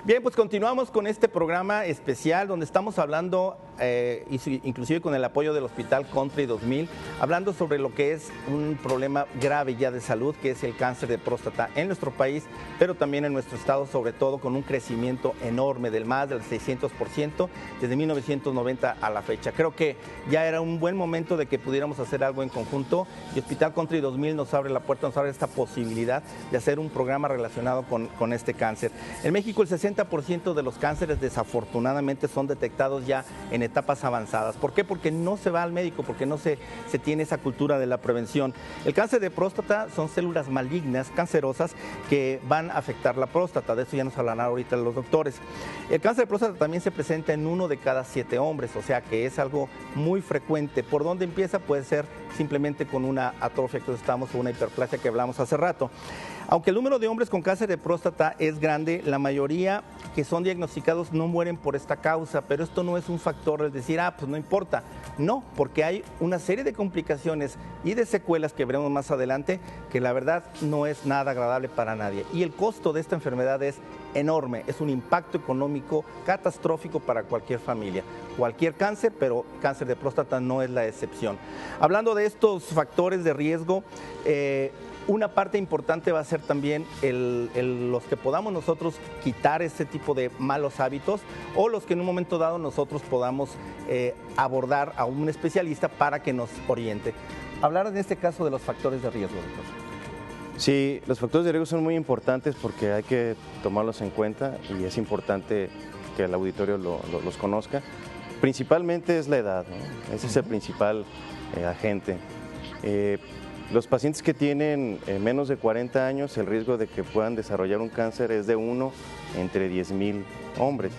Bien, pues continuamos con este programa especial donde estamos hablando, inclusive con el apoyo del Hospital Country 2000, hablando sobre lo que es un problema grave ya de salud, que es el cáncer de próstata en nuestro país, pero también en nuestro estado, sobre todo con un crecimiento enorme del más del 600% desde 1990 a la fecha. Creo que ya era un buen momento de que pudiéramos hacer algo en conjunto y Hospital Country 2000 nos abre la puerta, nos abre esta posibilidad de hacer un programa relacionado con este cáncer. En México el 60% de los cánceres desafortunadamente son detectados ya en etapas avanzadas. ¿Por qué? Porque no se va al médico, porque no se tiene esa cultura de la prevención. El cáncer de próstata son células malignas, cancerosas, que van a afectar la próstata. De eso ya nos hablarán ahorita los doctores. El cáncer de próstata también se presenta en 1 de cada 7 hombres, o sea que es algo muy frecuente. ¿Por dónde empieza? Puede ser simplemente con una atrofia que estamos o una hiperplasia que hablamos hace rato. Aunque el número de hombres con cáncer de próstata es grande, la mayoría que son diagnosticados no mueren por esta causa, pero esto no es un factor de decir, pues no importa. No, porque hay una serie de complicaciones y de secuelas que veremos más adelante que la verdad no es nada agradable para nadie. Y el costo de esta enfermedad es enorme, es un impacto económico catastrófico para cualquier familia. Cualquier cáncer, pero cáncer de próstata no es la excepción. Hablando de estos factores de riesgo, una parte importante va a ser también los que podamos nosotros quitar este tipo de malos hábitos o los que en un momento dado nosotros podamos abordar a un especialista para que nos oriente. Hablar en este caso de los factores de riesgo, doctor. Sí, los factores de riesgo son muy importantes porque hay que tomarlos en cuenta y es importante que el auditorio los conozca. Principalmente es la edad, ¿no? Ese es el principal agente. Los pacientes que tienen menos de 40 años, el riesgo de que puedan desarrollar un cáncer es de 1 entre 10,000 hombres.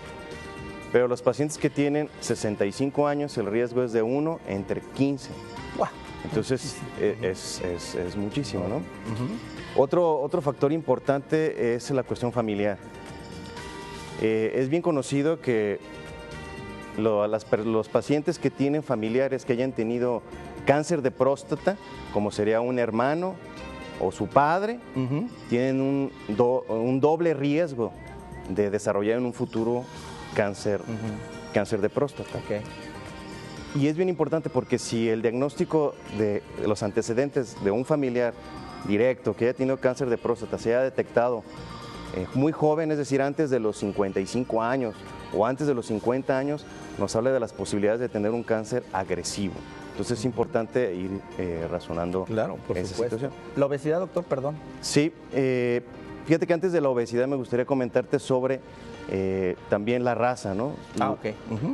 Pero los pacientes que tienen 65 años, el riesgo es de 1 entre 15. ¡Wow! Entonces es muchísimo, ¿no? Otro factor importante es la cuestión familiar. Es bien conocido que los pacientes que tienen familiares que hayan tenido cáncer de próstata, como sería un hermano o su padre, tienen un doble riesgo de desarrollar en un futuro cáncer de próstata. Okay. Y es bien importante porque si el diagnóstico de los antecedentes de un familiar directo que haya tenido cáncer de próstata se haya detectado muy joven, es decir, antes de los 55 años o antes de los 50 años, nos habla de las posibilidades de tener un cáncer agresivo. Entonces es importante ir razonando esa situación. ¿La obesidad, doctor? Perdón. Sí, fíjate que antes de la obesidad me gustaría comentarte sobre también la raza, ¿no? Ok.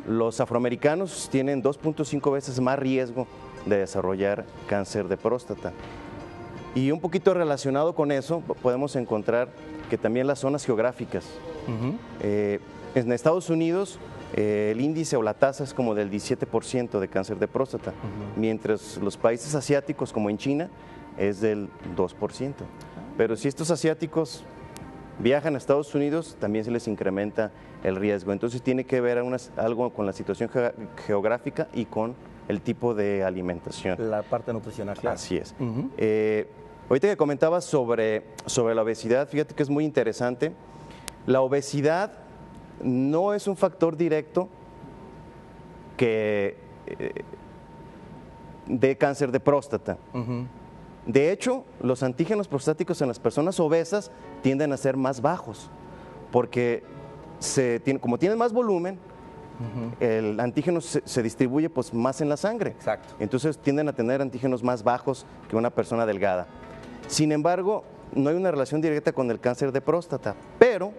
Los afroamericanos tienen 2.5 veces más riesgo de desarrollar cáncer de próstata. Y un poquito relacionado con eso, podemos encontrar que también las zonas geográficas. En Estados Unidos, el índice o la tasa es como del 17% de cáncer de próstata, mientras los países asiáticos, como en China, es del 2%. Pero si estos asiáticos viajan a Estados Unidos, también se les incrementa el riesgo. Entonces tiene que ver algo con la situación geográfica y con el tipo de alimentación. La parte nutricional. Claro. Así es. Ahorita que comentabas sobre la obesidad, fíjate que es muy interesante. La obesidad no es un factor directo que de cáncer de próstata. De hecho, los antígenos prostáticos en las personas obesas tienden a ser más bajos, porque como tienen más volumen, el antígeno se distribuye pues, más en la sangre. Exacto. Entonces tienden a tener antígenos más bajos que una persona delgada. Sin embargo, no hay una relación directa con el cáncer de próstata, pero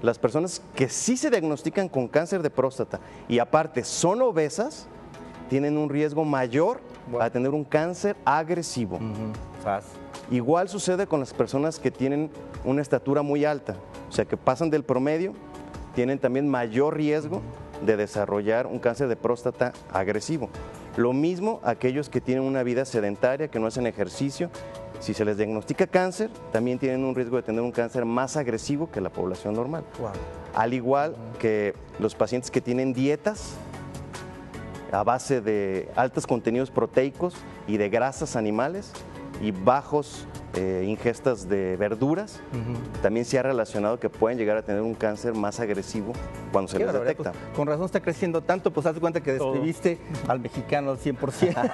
las personas que sí se diagnostican con cáncer de próstata y aparte son obesas, tienen un riesgo mayor a tener un cáncer agresivo. Igual sucede con las personas que tienen una estatura muy alta, o sea que pasan del promedio, tienen también mayor riesgo de desarrollar un cáncer de próstata agresivo. Lo mismo aquellos que tienen una vida sedentaria, que no hacen ejercicio. Si se les diagnostica cáncer, también tienen un riesgo de tener un cáncer más agresivo que la población normal. Al igual que los pacientes que tienen dietas a base de altos contenidos proteicos y de grasas animales y bajos ingestas de verduras, también se ha relacionado que pueden llegar a tener un cáncer más agresivo cuando se les detecta. Pues, con razón está creciendo tanto, pues haz de cuenta que describiste al mexicano al 100%,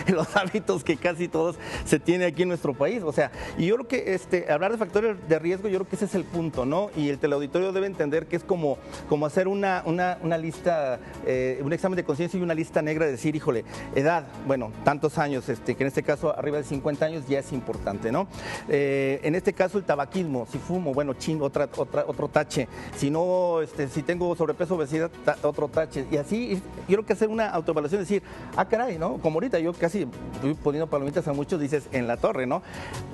los hábitos que casi todos se tienen aquí en nuestro país. O sea, y yo creo que hablar de factores de riesgo, yo creo que ese es el punto, ¿no? Y el teleauditorio debe entender que es como hacer una lista, un examen de conciencia y una lista negra de decir, híjole, edad, bueno, tantos años, que en este caso arriba de 50 años ya es importante, ¿no? En este caso el tabaquismo, si fumo, bueno, otro tache, si no, si tengo sobrepeso, obesidad, otro tache, y así yo creo que hacer una autoevaluación y decir, caray, ¿no? Como ahorita yo casi estoy poniendo palomitas a muchos, dices, en la torre, ¿no?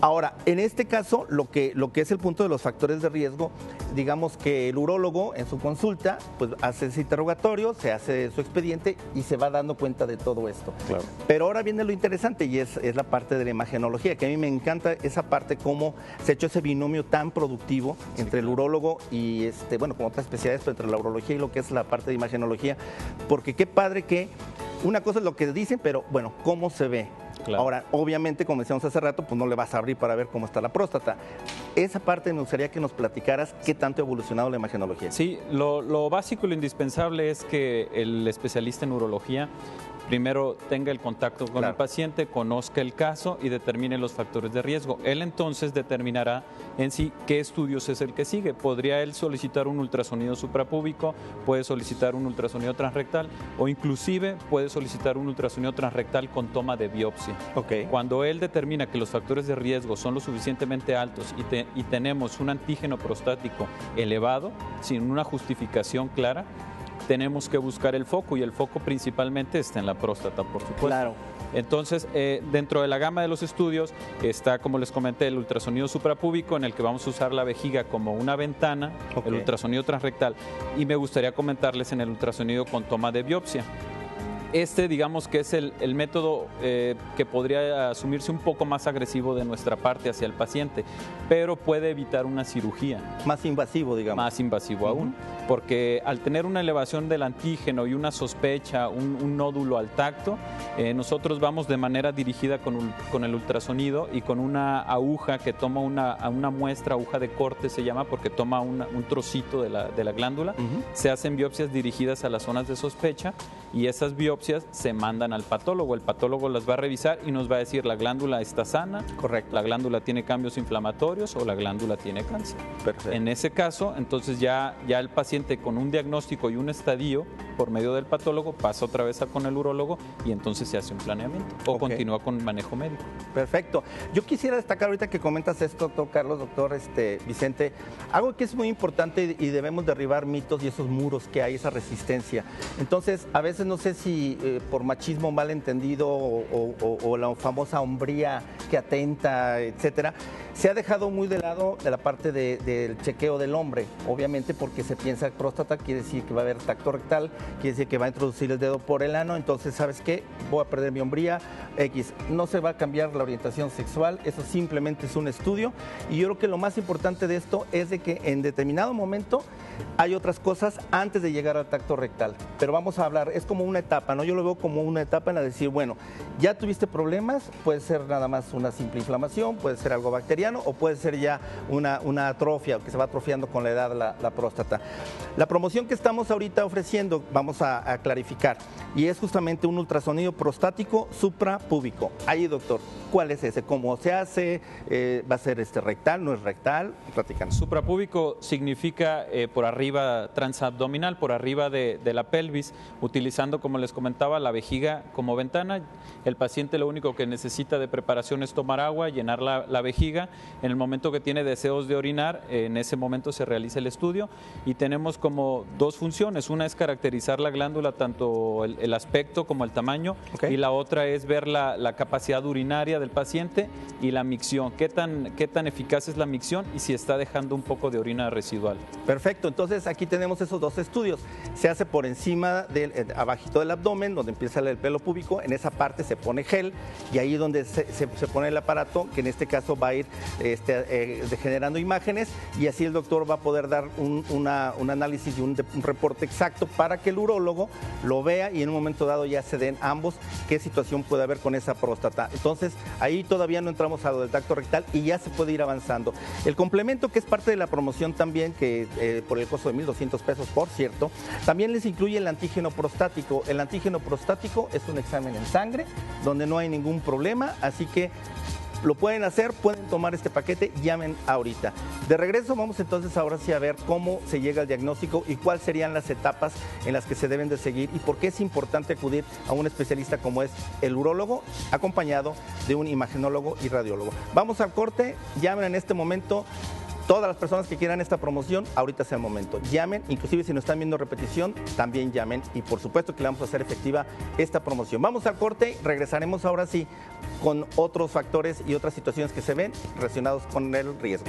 Ahora, en este caso, lo que es el punto de los factores de riesgo, digamos que el urólogo en su consulta, pues hace ese interrogatorio, se hace su expediente y se va dando cuenta de todo esto. Claro. Pero ahora viene lo interesante y es la parte de la imagenología, que a mí me encanta esa parte, cómo se ha hecho ese binomio tan productivo entre el urólogo y, bueno, con otras especialidades, pero entre la urología y lo que es la parte de imagenología, porque qué padre que una cosa es lo que dicen, pero bueno, cómo se ve. Claro. Ahora, obviamente, como decíamos hace rato, pues no le vas a abrir para ver cómo está la próstata. Esa parte me gustaría que nos platicaras qué tanto ha evolucionado la imagenología. Sí, lo básico y lo indispensable es que el especialista en urología primero tenga el contacto con el paciente, conozca el caso y determine los factores de riesgo. Él entonces determinará en sí qué estudios es el que sigue. Podría él solicitar un ultrasonido suprapúbico, puede solicitar un ultrasonido transrectal o inclusive puede solicitar un ultrasonido transrectal con toma de biopsia. Okay. Cuando él determina que los factores de riesgo son lo suficientemente altos y tenemos un antígeno prostático elevado, sin una justificación clara, tenemos que buscar el foco y el foco principalmente está en la próstata, por supuesto. Claro. Entonces, dentro de la gama de los estudios está, como les comenté, el ultrasonido suprapúbico, en el que vamos a usar la vejiga como una ventana, el ultrasonido transrectal, y me gustaría comentarles en el ultrasonido con toma de biopsia. Digamos que es el método que podría asumirse un poco más agresivo de nuestra parte hacia el paciente, pero puede evitar una cirugía. Más invasivo, digamos. Más invasivo aún, porque al tener una elevación del antígeno y una sospecha, un nódulo al tacto, nosotros vamos de manera dirigida con el ultrasonido y con una aguja que toma una muestra, aguja de corte se llama, porque toma un trocito de la glándula. Se hacen biopsias dirigidas a las zonas de sospecha y esas biopsias se mandan al patólogo. El patólogo las va a revisar y nos va a decir la glándula está sana, correcto, la glándula tiene cambios inflamatorios o la glándula tiene cáncer. Perfecto. En ese caso, entonces ya el paciente con un diagnóstico y un estadio por medio del patólogo pasa otra vez con el urólogo y entonces se hace un planeamiento o continúa con el manejo médico. Perfecto. Yo quisiera destacar ahorita que comentas esto, doctor Carlos, doctor Vicente, algo que es muy importante y debemos derribar mitos y esos muros que hay, esa resistencia. Entonces, a veces no sé si por machismo mal entendido o la famosa hombría que atenta, etcétera, se ha dejado muy de lado de la parte del chequeo del hombre, obviamente porque se piensa que próstata quiere decir que va a haber tacto rectal, quiere decir que va a introducir el dedo por el ano, entonces, ¿sabes qué? Voy a perder mi hombría, X. No se va a cambiar la orientación sexual, eso simplemente es un estudio, y yo creo que lo más importante de esto es de que en determinado momento hay otras cosas antes de llegar al tacto rectal, pero vamos a hablar, es como una etapa, ¿no? Yo lo veo como una etapa en la de decir, bueno, ya tuviste problemas, puede ser nada más una simple inflamación, puede ser algo bacteriano o puede ser ya una atrofia, que se va atrofiando con la edad la próstata. La promoción que estamos ahorita ofreciendo, vamos a clarificar, y es justamente un ultrasonido prostático suprapúbico. Ahí, doctor, ¿cuál es ese? ¿Cómo se hace? ¿Va a ser rectal? ¿No es rectal? Platícanos. Suprapúbico significa por arriba transabdominal, por arriba de la pelvis, utilizando, como les comentaba, la vejiga como ventana. El paciente lo único que necesita de preparación es tomar agua, llenar la vejiga. En el momento que tiene deseos de orinar, en ese momento se realiza el estudio y tenemos como dos funciones. Una es caracterizar la glándula, tanto el aspecto como el tamaño, y la otra es ver la capacidad urinaria del paciente y la micción. ¿Qué tan eficaz es la micción y si está dejando un poco de orina residual? Perfecto, entonces aquí tenemos esos dos estudios. Se hace por encima abajito del abdomen. abdomen, donde empieza el pelo púbico, en esa parte se pone gel y ahí donde se pone el aparato, que en este caso va a ir generando imágenes y así el doctor va a poder dar un análisis y un reporte exacto para que el urólogo lo vea y en un momento dado ya se den ambos qué situación puede haber con esa próstata. Entonces, ahí todavía no entramos a lo del tacto rectal y ya se puede ir avanzando. El complemento, que es parte de la promoción también, que por el costo de 1,200 pesos, por cierto, también les incluye el antígeno prostático. El antígeno prostático es un examen en sangre donde no hay ningún problema, así que lo pueden hacer, pueden tomar este paquete, llamen ahorita. De regreso vamos entonces ahora sí a ver cómo se llega al diagnóstico y cuáles serían las etapas en las que se deben de seguir y por qué es importante acudir a un especialista como es el urólogo, acompañado de un imagenólogo y radiólogo. Vamos al corte, llamen en este momento. Todas las personas que quieran esta promoción, ahorita es el momento. Llamen, inclusive si nos están viendo repetición, también llamen y por supuesto que le vamos a hacer efectiva esta promoción. Vamos al corte, regresaremos ahora sí con otros factores y otras situaciones que se ven relacionados con el riesgo.